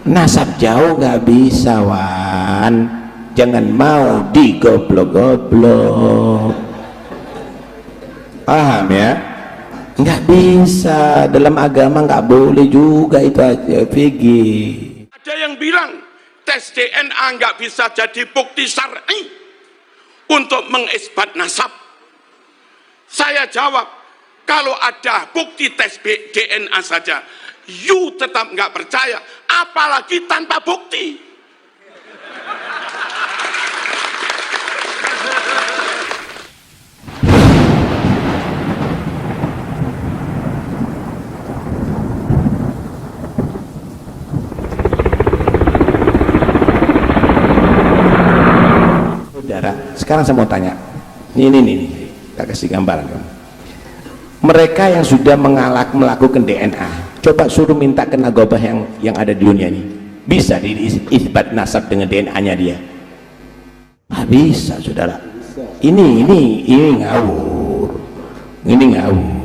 nasab jauh nggak bisa, Wan. Jangan mau digoblok-goblok, paham ya? Nggak bisa, dalam agama nggak boleh juga itu aja, Vigi. Ada yang bilang tes DNA nggak bisa jadi bukti syar'i untuk mengisbat nasab. Saya jawab, kalau ada bukti tes DNA saja, you tetap nggak percaya, apalagi tanpa bukti. Saudara, sekarang saya mau tanya, ini, tak kasih gambaran kamu. Mereka yang sudah melakukan DNA, coba suruh minta ke nagobah yang ada di dunia ini, bisa diisbat nasab dengan DNA-nya dia? Ah, bisa, saudara. Ini ngawur, ini ngawur.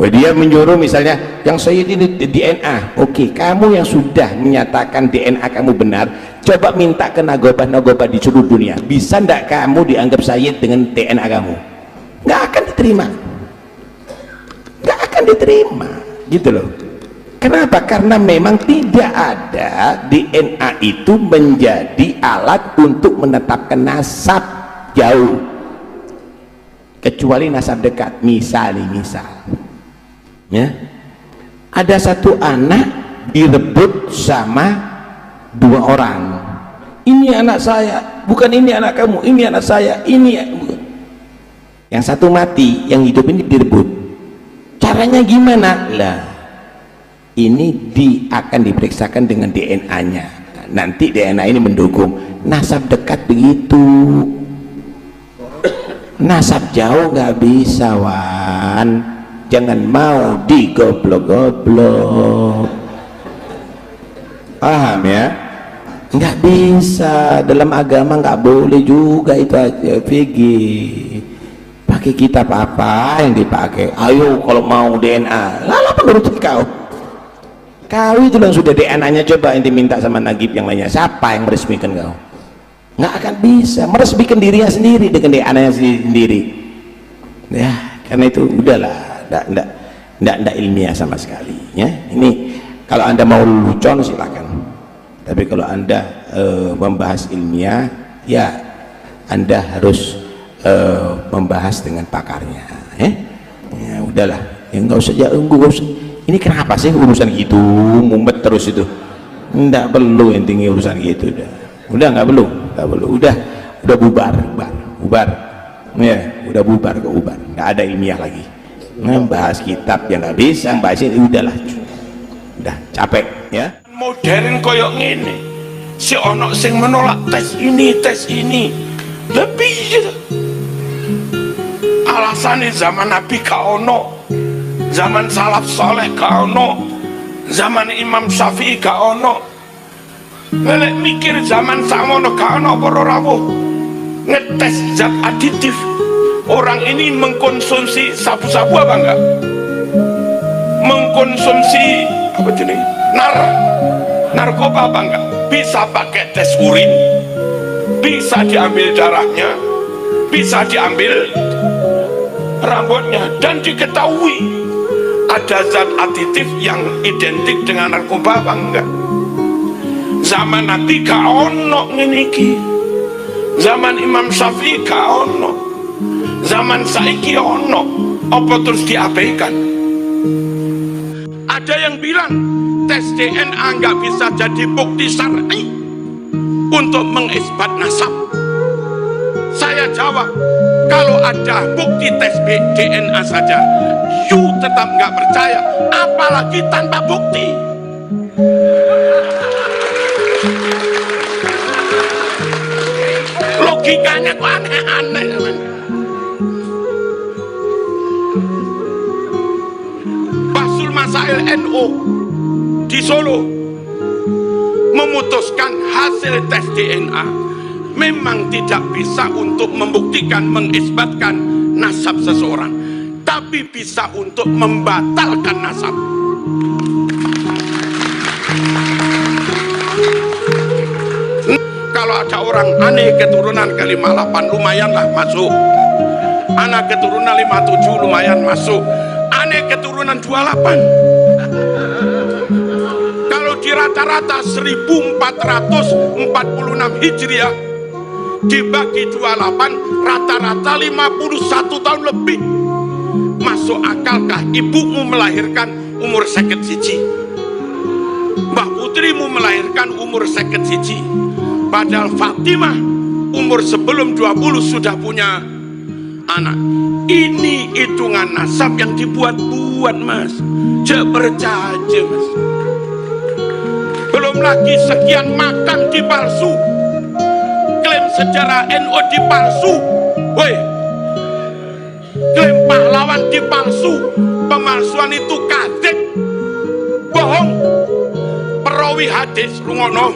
Wah, dia menyuruh misalnya yang saya ini DNA, oke, kamu yang sudah menyatakan DNA kamu benar, coba minta ke nagobah di seluruh dunia, bisa ndak kamu dianggap Sayyid dengan DNA kamu? Nggak akan diterima, nggak akan diterima, gitu loh. Kenapa? Karena memang tidak ada DNA itu menjadi alat untuk menetapkan nasab jauh, kecuali nasab dekat. Misal ya, ada satu anak direbut sama dua orang, ini anak saya, bukan ini anak kamu, ini anak saya, ini yang satu mati, yang hidup ini direbut. Caranya gimana lah? Ini akan diperiksakan dengan DNA-nya, nanti DNA ini mendukung nasab dekat. Begitu, nasab jauh nggak bisa, Wan. Jangan mau digoblok-goblok, paham ya? Nggak bisa, dalam agama nggak boleh juga itu aja, Vigi. Pakai kitab apa yang dipakai? Ayo kalau mau DNA, lalu menurut kau itu yang sudah DNA-nya, coba yang diminta sama Nagib yang lainnya, siapa yang meresmikan kau? Nggak akan bisa meresmikan dirinya sendiri dengan DNA-nya sendiri ya. Karena itu udahlah, tidak ilmiah sama sekali ya. Ini kalau anda mau lucu silakan, tapi kalau anda membahas ilmiah ya anda harus membahas dengan pakarnya ya. Udahlah ya, nggak usah. Ini kenapa sih urusan gitu mumet terus itu? Nggak perlu yang tinggi urusan gitu, udah nggak perlu, udah bubar ya, udah bubar nggak ada ilmiah lagi. Bahas kitab yang nggak bisa, bahas ini udah capek ya. Modern koyok ngene, si ono sing menolak tes ini lebih gitu. Alasannya zaman Nabi gak ono, zaman salaf soleh gak ono, zaman Imam Syafi'i gak ono. Ngelek mikir zaman samono gak ono para rawuh ngetes zat aditif. Orang ini mengkonsumsi sabu-sabu apa enggak? Mengkonsumsi apa jenis? Narkoba apa enggak? Bisa pakai tes urin, bisa diambil darahnya, bisa diambil rambutnya, dan diketahui ada zat aditif yang identik dengan narkoba apa enggak. Zaman Nabi gak ono ngene iki, zaman Imam Syafi'i gak ono, zaman saiki ono, apa terus diabaikan? Ada yang bilang tes DNA nggak bisa jadi bukti syar'i untuk mengisbat nasab. Saya jawab, kalau ada bukti tes DNA saja, you tetap nggak percaya, apalagi tanpa bukti. Logikanya kok aneh-aneh. Masail NU di Solo memutuskan hasil tes DNA memang tidak bisa untuk membuktikan, mengisbatkan nasab seseorang, tapi bisa untuk membatalkan nasab. Kalau ada orang aneh keturunan ke-58 lumayanlah masuk. Anak keturunan 57 lumayan masuk. Aneh keturunan 28. Kalau di rata-rata 1446 Hijriah dibagi 28, rata-rata 51 tahun lebih. Masuk akalkah ibumu melahirkan umur 51? Mbah putrimu melahirkan umur 51? Padahal Fatimah umur sebelum 20 sudah punya anak. Ini hitungan nasab yang dibuat-buat, Mas. Jangan percaya, Mas. Belum lagi sekian makam dipalsu, klaim sejarah NU dipalsu, woi, klaim pahlawan dipalsu. Pemalsuan itu kadzib, bohong. Perawi hadis, rungono,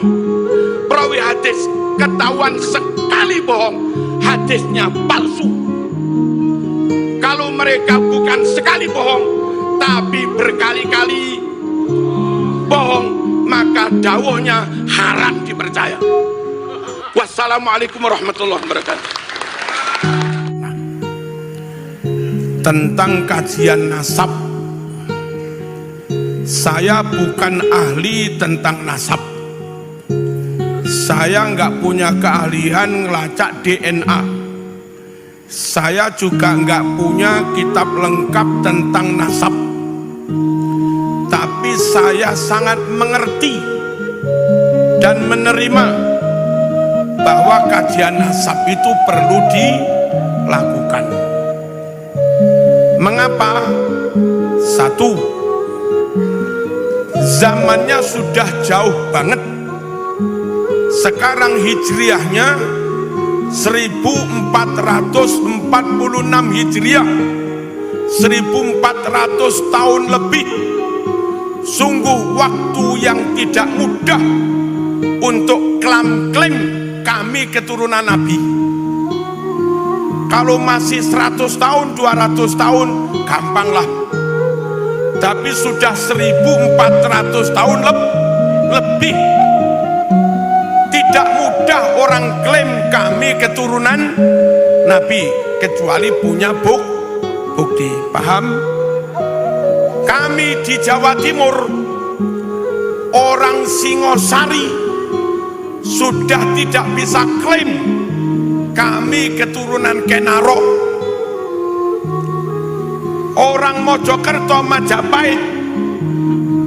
perawi hadis ketahuan sekali bohong, hadisnya palsu. Kalau mereka bukan sekali bohong tapi berkali-kali bohong, maka dawuhnya haram dipercaya. Wassalamualaikum warahmatullahi wabarakatuh. Tentang kajian nasab, saya bukan ahli tentang nasab. Saya nggak punya keahlian ngelacak DNA. Saya juga nggak punya kitab lengkap tentang nasab. Tapi saya sangat mengerti dan menerima bahwa kajian nasab itu perlu dilakukan. Mengapa? Satu, zamannya sudah jauh banget. Sekarang hijriahnya 1446 Hijriah, 1400 tahun lebih. Sungguh waktu yang tidak mudah untuk klaim kami keturunan Nabi. Kalau masih 100 tahun, 200 tahun, gampanglah. Tapi sudah 1400 tahun lebih. Tidak mudah orang klaim kami keturunan Nabi, kecuali punya bukti. Paham? Kami di Jawa Timur, orang Singosari, sudah tidak bisa klaim kami keturunan Kenaro. Orang Mojokerto, Majapahit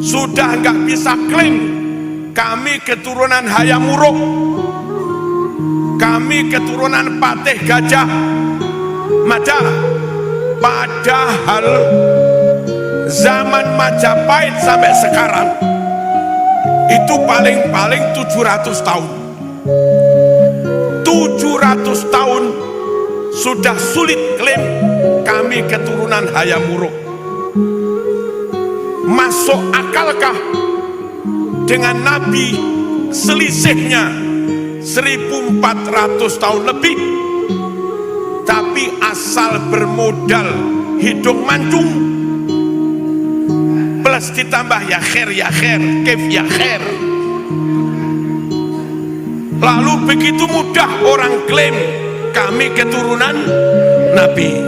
sudah nggak bisa klaim kami keturunan Hayam Wuruk, kami keturunan Patih Gajah Mada. Padahal zaman Majapahit sampai sekarang itu paling-paling 700 tahun. 700 tahun sudah sulit klaim kami keturunan Hayam Wuruk. Masuk akalkah dengan Nabi selisihnya 1400 tahun lebih, tapi asal bermodal hidung mancung plus ditambah ya khair, kef ya khair, lalu begitu mudah orang klaim kami keturunan Nabi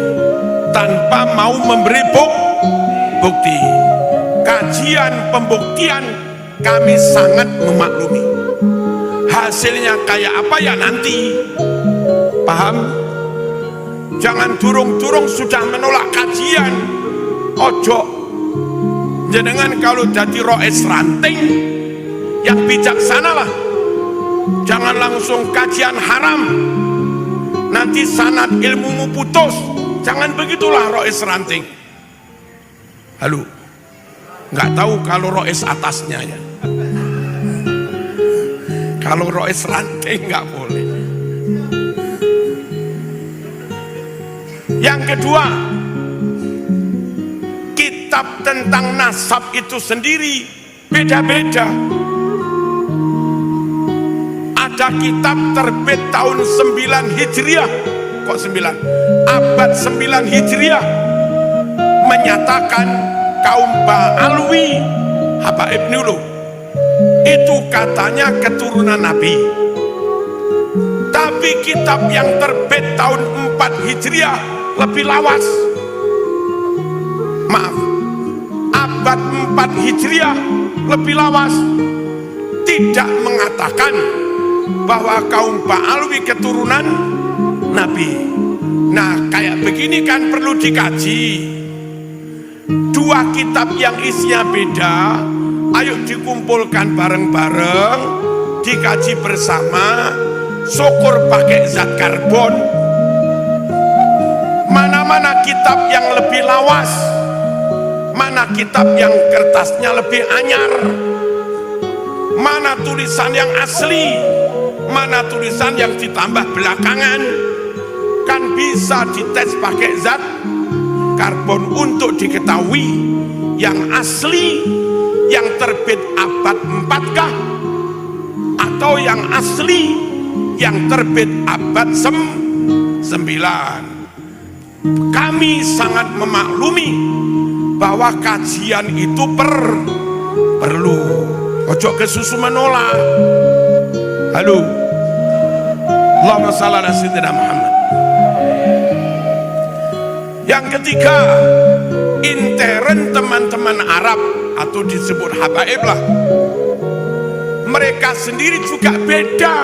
tanpa mau memberi bukti. Kajian pembuktian kami sangat memaklumi. Hasilnya kayak apa ya nanti. Paham? Jangan durung-durung sudah menolak kajian. Ojo. Jenengan kalau jadi roes ranting yang bijaksana lah. Jangan langsung kajian haram, nanti sanad ilmumu putus. Jangan begitulah roes ranting. Halo, nggak tahu kalau roes atasnya ya. Kalau roes ranting nggak boleh. Yang kedua, kitab tentang nasab itu sendiri beda-beda. Ada kitab terbit tahun 9 Hijriah, kok 9? Abad 9 Hijriah menyatakan kaum Ba'alwi, Habaib Nulu, itu katanya keturunan Nabi. Tapi kitab yang terbit tahun 4 Hijriah lebih lawas. Maaf, abad 4 Hijriah lebih lawas, tidak mengatakan bahwa kaum Ba'alwi keturunan Nabi. Nah, kayak begini kan perlu dikaji. Dua kitab yang isinya beda, ayo dikumpulkan bareng-bareng, dikaji bersama, syukur pakai zat karbon. Mana-mana kitab yang lebih lawas, mana kitab yang kertasnya lebih anyar, mana tulisan yang asli, mana tulisan yang ditambah belakangan, kan bisa dites pakai zat karbon untuk diketahui yang asli, yang terbit abad 4 kah, atau yang asli yang terbit abad 9. Kami sangat memaklumi bahwa kajian itu perlu. Ojo kesusu menolak. Halo, Allahumma shalli ala sayyidina Muhammad. Yang ketiga, intern teman-teman Arab atau disebut habaib lah, mereka sendiri juga beda.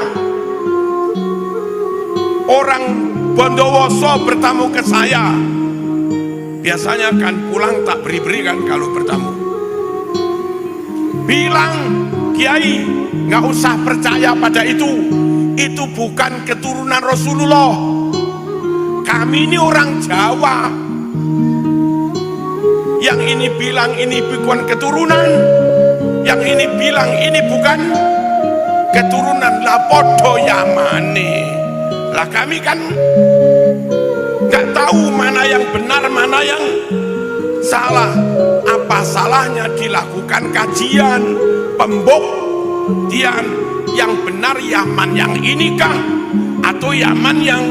Orang Bondowoso bertamu ke saya, biasanya kan pulang tak beri-beri kan kalau bertamu. Bilang, Kiai, nggak usah percaya pada itu bukan keturunan Rasulullah. Kami ini orang Jawa. Yang ini bilang ini bukan keturunan, yang ini bilang ini bukan keturunan. Lah podo Yamani. Lah kami kan nggak tahu mana yang benar, mana yang salah. Apa salahnya dilakukan kajian, pembuktian yang benar Yaman yang inikah atau Yaman yang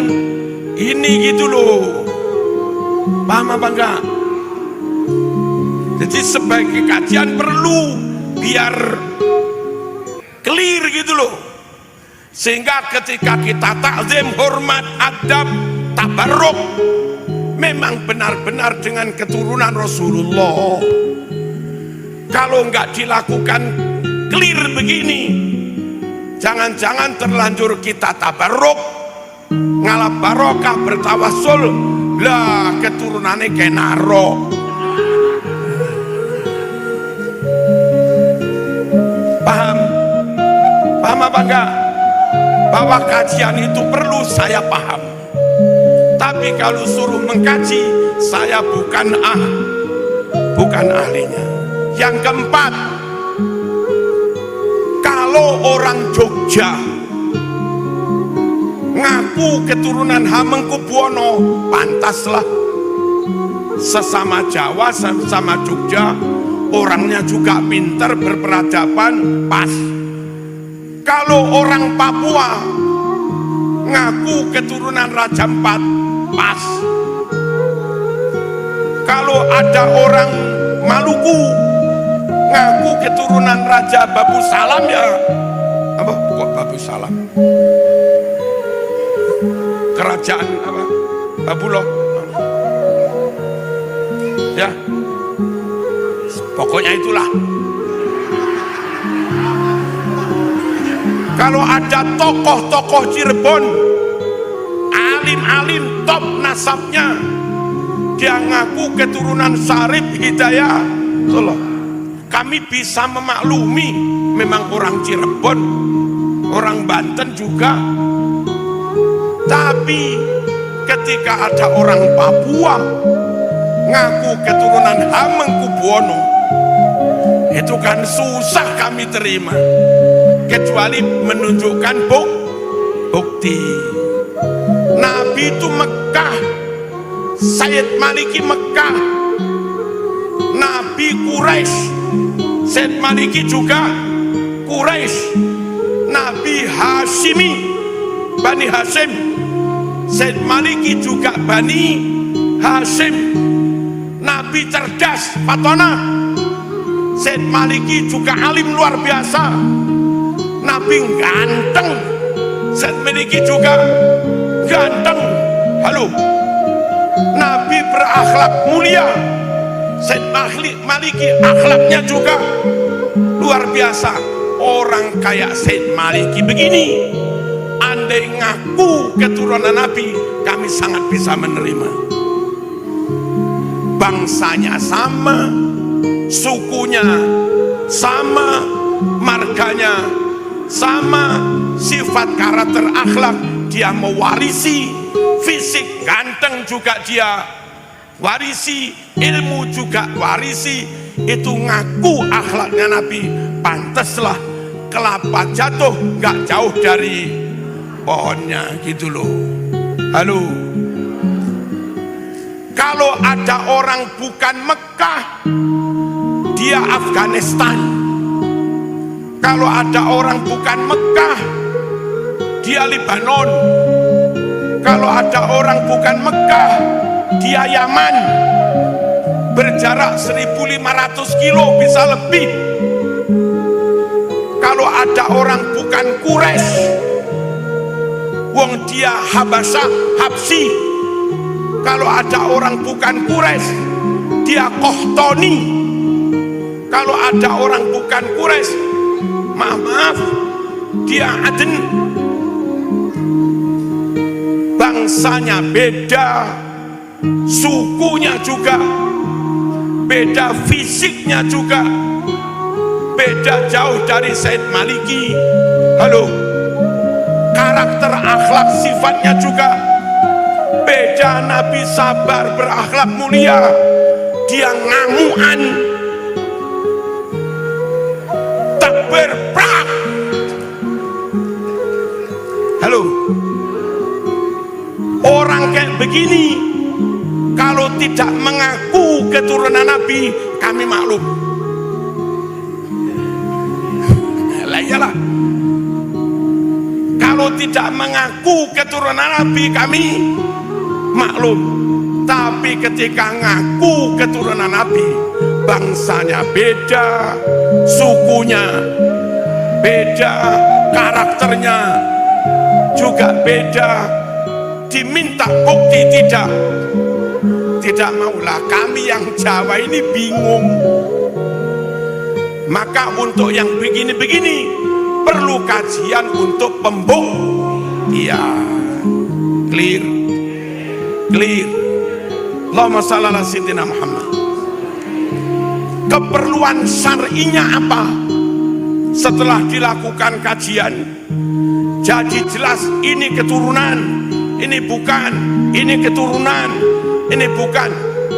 ini gitu loh. Paham apa enggak? Jadi sebagai kajian perlu biar clear gitu loh. Sehingga ketika kita takzim, hormat, adab, tabarruk, memang benar-benar dengan keturunan Rasulullah. Kalau enggak dilakukan clear begini, jangan-jangan terlanjur kita tabarruk, ngalap barokah, bertawasul, lah keturunannya kayak naro. Paham? Paham apa enggak? Bahwa kajian itu perlu, saya paham. Tapi kalau suruh mengkaji, saya bukan ahlinya. Yang keempat, kalau orang Jogja ngaku keturunan Hamengkubuwono, pantaslah. Sesama Jawa, sesama Jogja, orangnya juga pintar, berperadaban, pas. Kalau orang Papua ngaku keturunan Raja Ampat, pas. Kalau ada orang Maluku ngaku keturunan Raja Babu Salam, ya apa kok Babu Salam, kerajaan apa Babuloh, ya pokoknya itulah. Kalau ada tokoh-tokoh Cirebon, alim-alim top nasabnya, dia ngaku keturunan Sarip Hidayah, Solo, kami bisa memaklumi. Memang orang Cirebon, orang Banten juga. Tapi ketika ada orang Papua ngaku keturunan Hamengkubuwono, itu kan susah kami terima, kecuali menunjukkan bukti. Nabi itu Mekah, Sayyid Maliki Mekah, Nabi Quraisy, Sayyid Maliki juga Quraisy, Nabi Hashimi, Bani Hashim, Sayyid Maliki juga Bani Hashim, Nabi cerdas, Fatona, Said Maliki juga alim luar biasa, Nabi ganteng. Said Maliki juga ganteng. Halo, Nabi berakhlak mulia. Said Maliki akhlaknya juga luar biasa. Orang kayak Said Maliki begini, andai ngaku keturunan Nabi, kami sangat bisa menerima. Bangsanya sama, sukunya sama, marganya sama, sifat karakter akhlak dia mewarisi, fisik ganteng juga dia warisi, ilmu juga warisi. Itu ngaku akhlaknya Nabi, pantaslah kelapa jatuh gak jauh dari pohonnya gitu loh. Halo, kalau ada orang bukan Mekah, dia Afghanistan. Kalau ada orang bukan Mekah, dia Lebanon. Kalau ada orang bukan Mekah, dia Yaman. Berjarak 1.500 kilo bisa lebih. Kalau ada orang bukan Quraisy, wong dia Habasyah, Habsi. Kalau ada orang bukan Quraisy, dia Qahtani. Kalau ada orang bukan Quraisy, maaf, dia Aden. Bangsanya beda, sukunya juga beda, fisiknya juga beda jauh dari Said Maliki. Halo, karakter akhlak sifatnya juga beda. Nabi sabar berakhlak mulia, dia ngamuan tak berprak. Halo, orang kayak begini kalau tidak mengaku keturunan Nabi, kami maklum. Lah iyalah, kalau tidak mengaku keturunan Nabi, kami maklum. Tapi ketika ngaku keturunan Nabi, bangsanya beda, sukunya beda, karakternya juga beda, diminta bukti tidak maulah. Kami yang Jawa ini bingung. Maka untuk yang begini-begini perlu kajian untuk pembuktian. Clear. Allahumma shalli ala sayyidina Muhammad. Keperluan syar'inya apa? Setelah dilakukan kajian, jadi jelas ini keturunan, ini bukan, ini keturunan, ini bukan,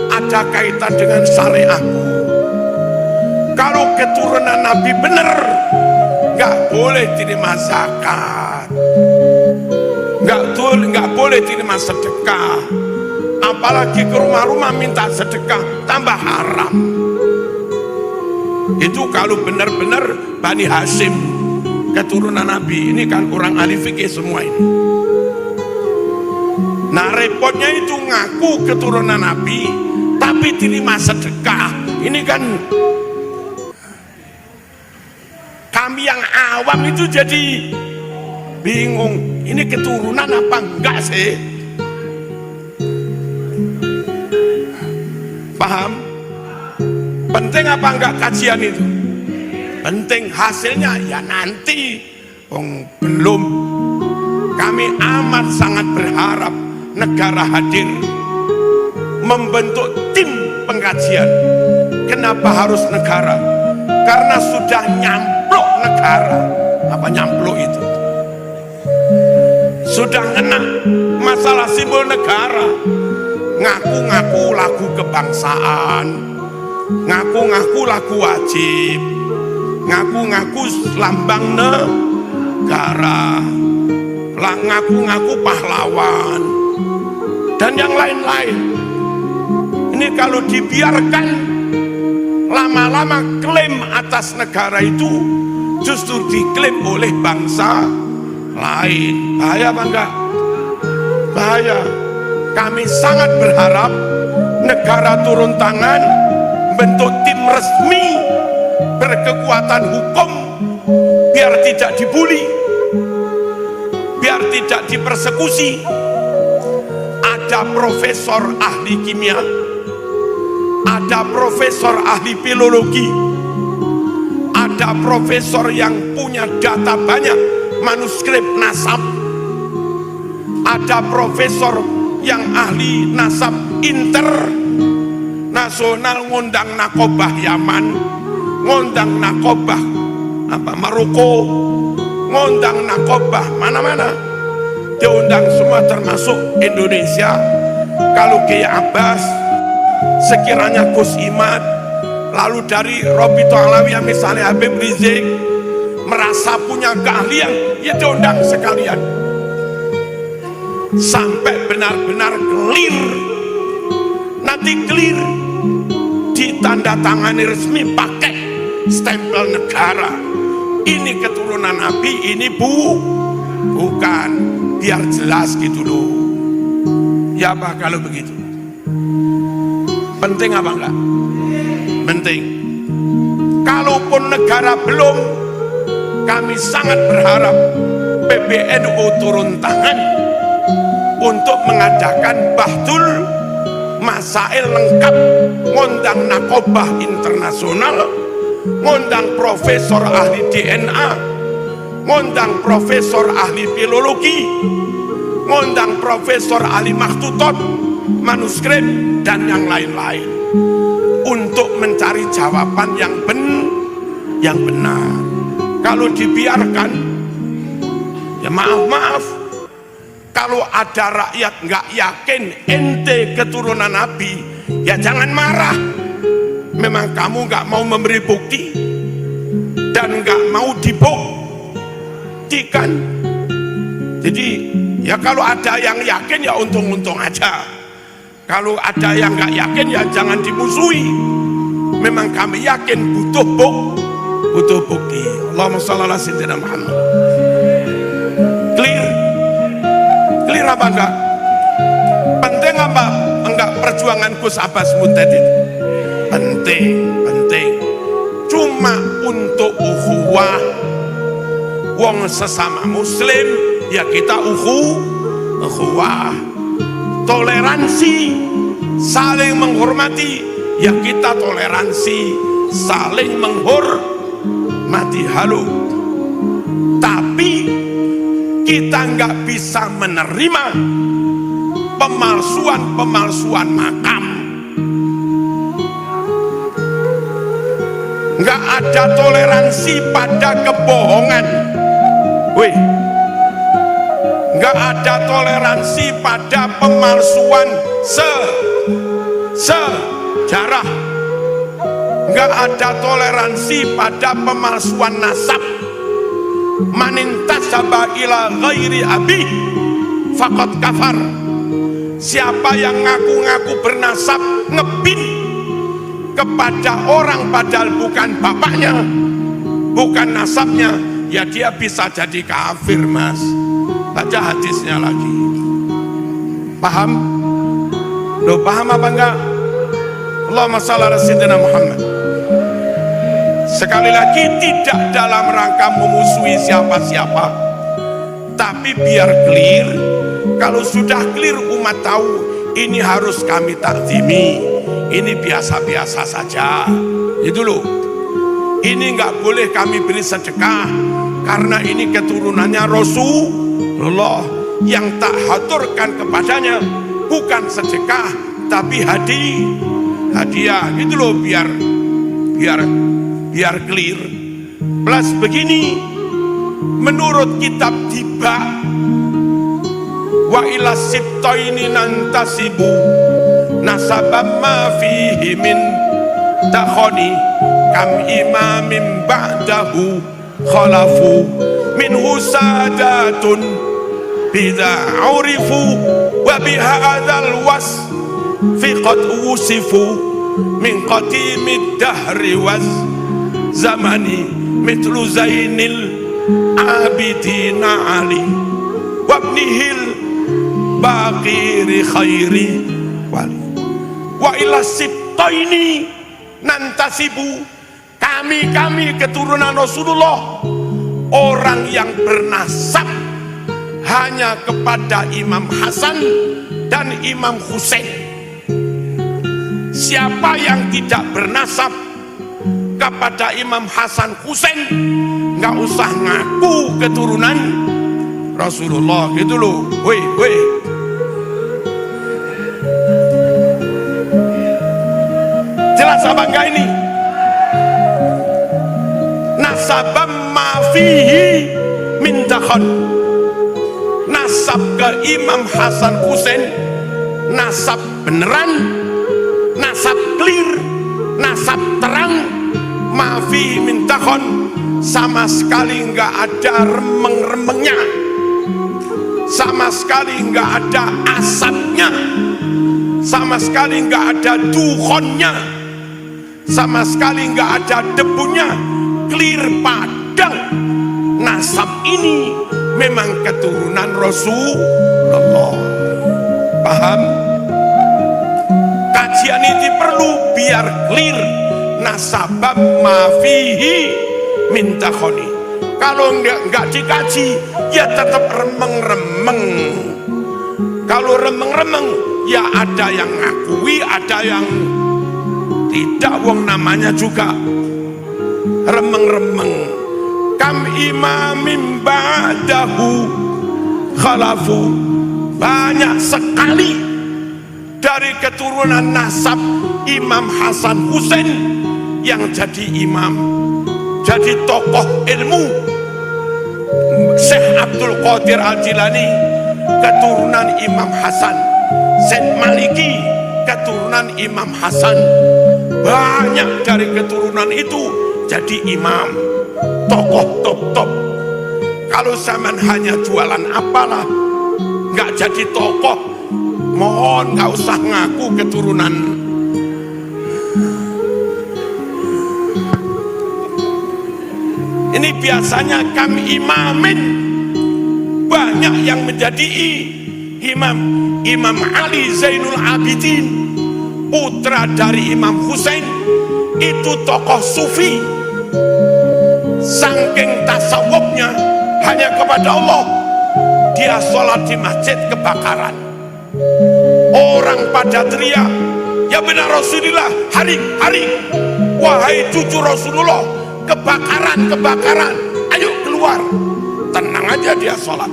ada kaitan dengan syariatku. Kalau keturunan Nabi benar, nggak boleh terima zakat, nggak boleh terima sedekah, apalagi ke rumah-rumah minta sedekah, tambah haram. Itu kalau benar-benar Bani Hashim, keturunan Nabi. Ini kan orang ahli fikih semua ini. Nah repotnya itu ngaku keturunan Nabi tapi terima sedekah. Ini kan kami yang awam itu jadi bingung. Ini keturunan apa enggak sih? Paham? Penting apa enggak kajian itu? Penting, hasilnya ya nanti. Belum. Kami amat sangat berharap negara hadir membentuk tim pengkajian. Kenapa harus negara? Karena sudah nyampluk negara. Apa nyampluk itu? Sudah kena masalah simbol negara. Ngaku-ngaku lagu kebangsaan, ngaku-ngaku lagu wajib, ngaku-ngaku lambang negara, ngaku-ngaku pahlawan, dan yang lain-lain. Ini kalau dibiarkan lama-lama klaim atas negara itu justru diklaim oleh bangsa lain. Bahaya apa enggak? Bahaya. Kami sangat berharap negara turun tangan bentuk tim resmi berkekuatan hukum, biar tidak dibully, biar tidak dipersekusi. Ada profesor ahli kimia, ada profesor ahli filologi, ada profesor yang punya data banyak, manuskrip nasab, ada profesor yang ahli nasab internasional, ngundang nakobah Yaman, ngundang nakobah Maroko, ngundang nakobah mana-mana, diundang semua termasuk Indonesia. Kalau Kiai Abbas, sekiranya Gus Imad, lalu dari Robito Alawiyah misalnya Habib Rizik merasa punya keahlian, ya diundang sekalian sampai benar-benar clear. Nanti clear ditandatangani resmi pakai stempel negara, ini keturunan Nabi, ini bukan, biar jelas gitu loh. Ya apa kalau begitu? Penting apa enggak? Penting. Kalaupun negara belum, kami sangat berharap PBNU turun tangan untuk mengadakan bahtul masail lengkap, ngundang nakobah internasional, ngundang profesor ahli DNA, ngundang profesor ahli filologi, ngundang profesor ahli makhtutot, manuskrip, dan yang lain-lain, untuk mencari jawaban yang benar. Kalau dibiarkan, ya maaf, kalau ada rakyat nggak yakin ente keturunan Nabi, ya jangan marah. Memang kamu nggak mau memberi bukti dan nggak mau dibuktikan. Jadi ya kalau ada yang yakin ya untung-untung aja. Kalau ada yang nggak yakin ya jangan dimusuhi. Memang kami yakin butuh bukti. Allahumma shalli ala sayyidina Muhammad. Clear apa enggak? Penting apa enggak perjuangan Gus Abbas Munted itu? Penting. Cuma untuk ukhuwah wong sesama muslim, ya kita ukhuwah, toleransi, saling menghormati, ya kita toleransi, saling menghormati. Halo, tapi kita nggak bisa menerima pemalsuan makam. Nggak ada toleransi pada kebohongan. Nggak ada toleransi pada pemalsuan sejarah. Nggak ada toleransi pada pemalsuan nasab. Manintasaba ila ghairi abi faqad kafar. Siapa yang ngaku-ngaku bernasab, ngebin kepada orang padahal bukan bapaknya, bukan nasabnya, ya dia bisa jadi kafir, Mas. Baca hadisnya lagi. Paham? Lo paham apa enggak? Allahumma shalli ala sayyidina Muhammad. Sekali lagi, tidak dalam rangka memusuhi siapa-siapa, tapi biar clear. Kalau sudah clear, umat tahu ini harus kami takzimi, ini biasa-biasa saja. Itu loh. Ini nggak boleh kami beri sedekah karena ini keturunannya Rasulullah. Yang tak haturkan kepadanya bukan sedekah tapi hadiah. Itu loh, biar clear. Plus begini, menurut kitab Tiba, wa ila sibtaini nantasibu nasabam ma fihi min takhoni kam imamin ba'dahu khalafu minhu sadatun bidha urifu wa bihadzal wasfi qad usifu min qadimid dahri waz zamani mitlu zainil abidina ali wabnihil baqiri khairi wali wa ila sibtaini nantasibu. kami keturunan Rasulullah, orang yang bernasab hanya kepada Imam Hasan dan Imam Husain. Siapa yang tidak bernasab kepada Imam Hasan Husain, nggak usah ngaku keturunan Rasulullah gitu loh. Woi, jelas apa enggak ini? Nasabam mafihi min dakhon. Nasab ke Imam Hasan Husain, nasab beneran, nasab clear, nasab terang, mafihi min dakhon, sama sekali enggak ada remeng-remengnya, sama sekali enggak ada asapnya, sama sekali enggak ada dukhonnya, sama sekali enggak ada debunya, clear padang. Nasab ini memang keturunan Rasulullah. Paham? Kajian ini perlu biar clear. Nasabam mafihi min dakhoni. Kalau enggak dikaji, ya tetap remeng-remeng. Kalau remeng-remeng, ya ada yang ngakui, ada yang tidak. Wong namanya juga remeng-remeng. Kam imamim ba'dahu khalafu. Banyak sekali dari keturunan nasab Imam Hasan Husain yang jadi imam, jadi tokoh ilmu. Syekh Abdul Qadir Al-Jilani keturunan Imam Hasan, Syekh Maliki keturunan Imam Hasan. Banyak dari keturunan itu jadi imam, tokoh top-top. Kalau zaman hanya jualan apalah, nggak jadi tokoh, mohon nggak usah ngaku keturunan. Ini biasanya kami imamin, banyak yang menjadi imam. Imam Ali Zainul Abidin, putra dari Imam Husain, itu tokoh sufi. Saking tasawufnya hanya kepada Allah, dia sholat di masjid kebakaran. Orang pada teriak, ya benar Rasulullah, hari, wahai cucu Rasulullah, kebakaran, ayo keluar. Tenang aja dia sholat.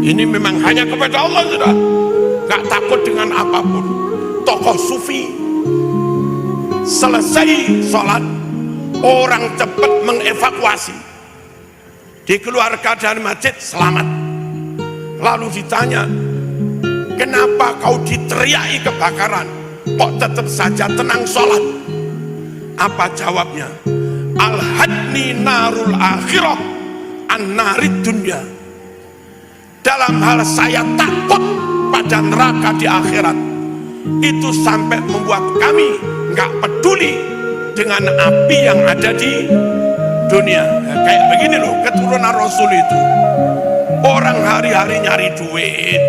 Ini memang hanya kepada Allah sudah, gak takut dengan apapun. Tokoh sufi, selesai sholat, orang cepat mengevakuasi, dikeluarkan dari masjid selamat. Lalu ditanya, kenapa kau diteriaki kebakaran, kok tetap saja tenang sholat? Apa jawabnya? Al-hadni narul akhirah an narid dunya. Dalam hal saya takut pada neraka di akhirat, itu sampai membuat kami nggak peduli dengan api yang ada di dunia. Ya, kayak begini loh keturunan Rasul itu. Orang hari-hari nyari duit,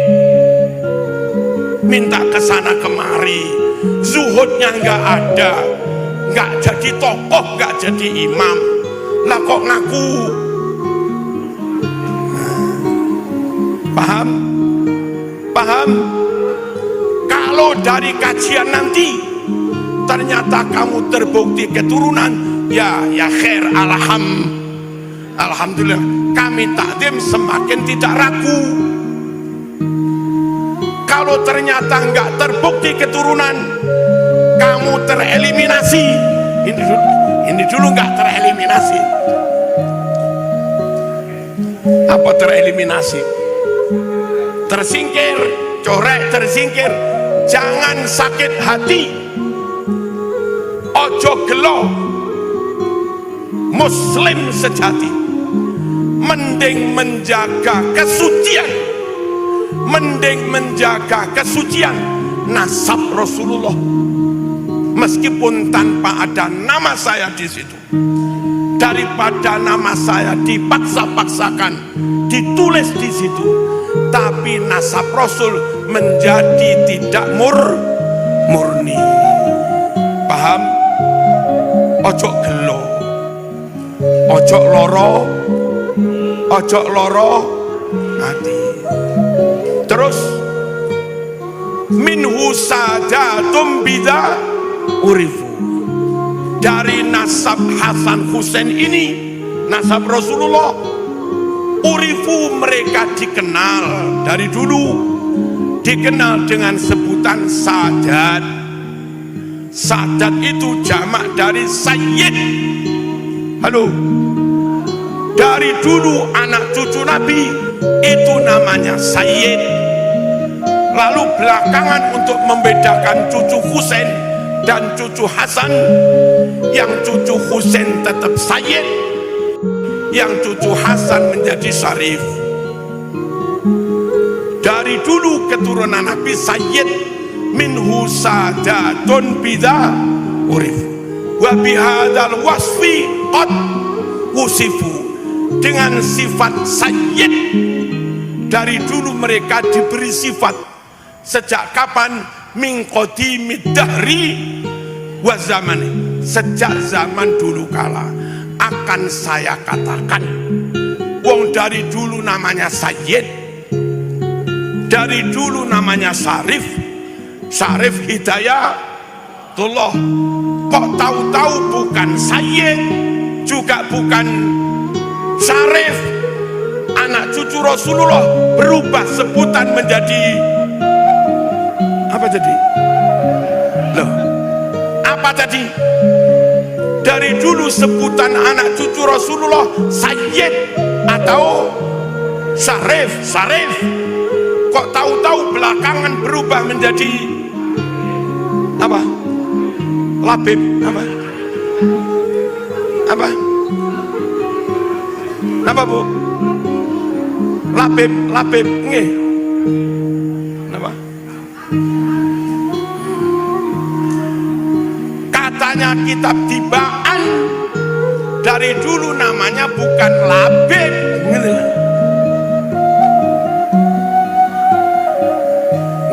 minta kesana kemari, zuhudnya nggak ada, nggak jadi tokoh, nggak jadi imam, lah kok ngaku. Paham? Kalau dari kajian nanti ternyata kamu terbukti keturunan, ya khair, alhamdulillah, kami takdim semakin tidak ragu. Kalau ternyata nggak terbukti keturunan, kamu tereliminasi. Ini dulu nggak tereliminasi. Apa tereliminasi? Tersingkir, corek, tersingkir. Jangan sakit hati, ojo gelo. Muslim sejati mending menjaga kesucian, nasab Rasulullah, meskipun tanpa ada nama saya di situ, daripada nama saya dipaksa-paksakan ditulis di situ, tapi nasab Rasul menjadi tidak murni. Paham? ojo gelo, ojo loro hati. Terus minhu sadatum bida urifu, dari nasab Hasan Husain ini, nasab Rasulullah, urifu, mereka dikenal dari dulu, dikenal dengan sebutan sadat. Sadat itu jamak dari sayyid. Halo, dari dulu anak cucu Nabi itu namanya sayyid. Lalu belakangan untuk membedakan cucu Husain dan cucu Hasan, yang cucu Husain tetap sayyid, yang cucu Hasan menjadi syarif. Dari dulu keturunan Nabi sayyid, minhu sadatun bida urif wa bihadal wasfi qad wusifu, dengan sifat sayyid. Dari dulu mereka diberi sifat. Sejak kapan? Min qadimid dahri wa zamani, sejak zaman dulu kala. Akan saya katakan, wong dari dulu namanya sayyid, dari dulu namanya syarif, syarif hidayatullah. Kok tahu-tahu bukan sayyid, juga bukan syarif, anak cucu Rasulullah, berubah sebutan menjadi apa tadi? Loh, apa tadi? Dari dulu sebutan anak cucu Rasulullah sayyid atau syarif, syarif. Kok tahu-tahu belakangan berubah menjadi apa? Labib, apa? Apa? Apa bu? Labib, labib, nggih. Apa? Katanya kitab Tibaan dari dulu namanya bukan labib,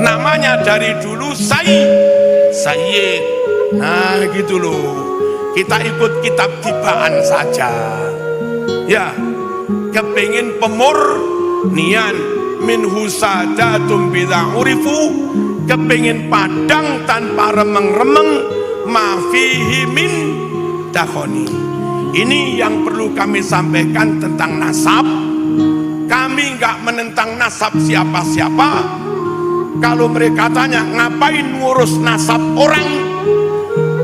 namanya dari dulu sayyid. Nah gitu loh, kita ikut kitab Tibaan saja ya. Kepingin pemurnian minhu sadatum bida urifu, kepingin padang tanpa remeng-remeng, mafihi min dakhoni. Ini yang perlu kami sampaikan tentang nasab. Kami nggak menentang nasab siapa-siapa. Kalau mereka tanya ngapain ngurus nasab orang,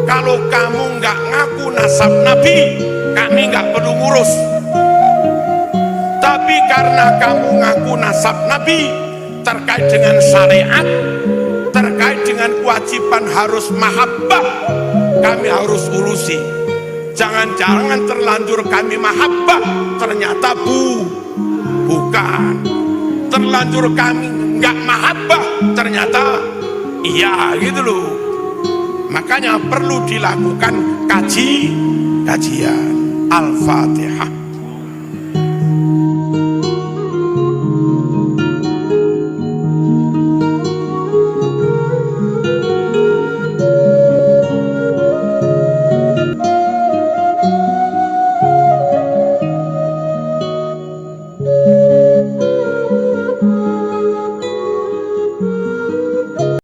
kalau kamu nggak ngaku nasab Nabi, kami nggak perlu ngurus. Tapi karena kamu ngaku nasab Nabi, terkait dengan syariat, terkait dengan kewajiban harus mahabbah, kami harus urusi. Jangan-jangan terlanjur kami mahabbah, ternyata bukan. Terlanjur kami nggak mahabbah, ternyata iya gitu loh. Makanya perlu dilakukan kajian. Al-Fatihah.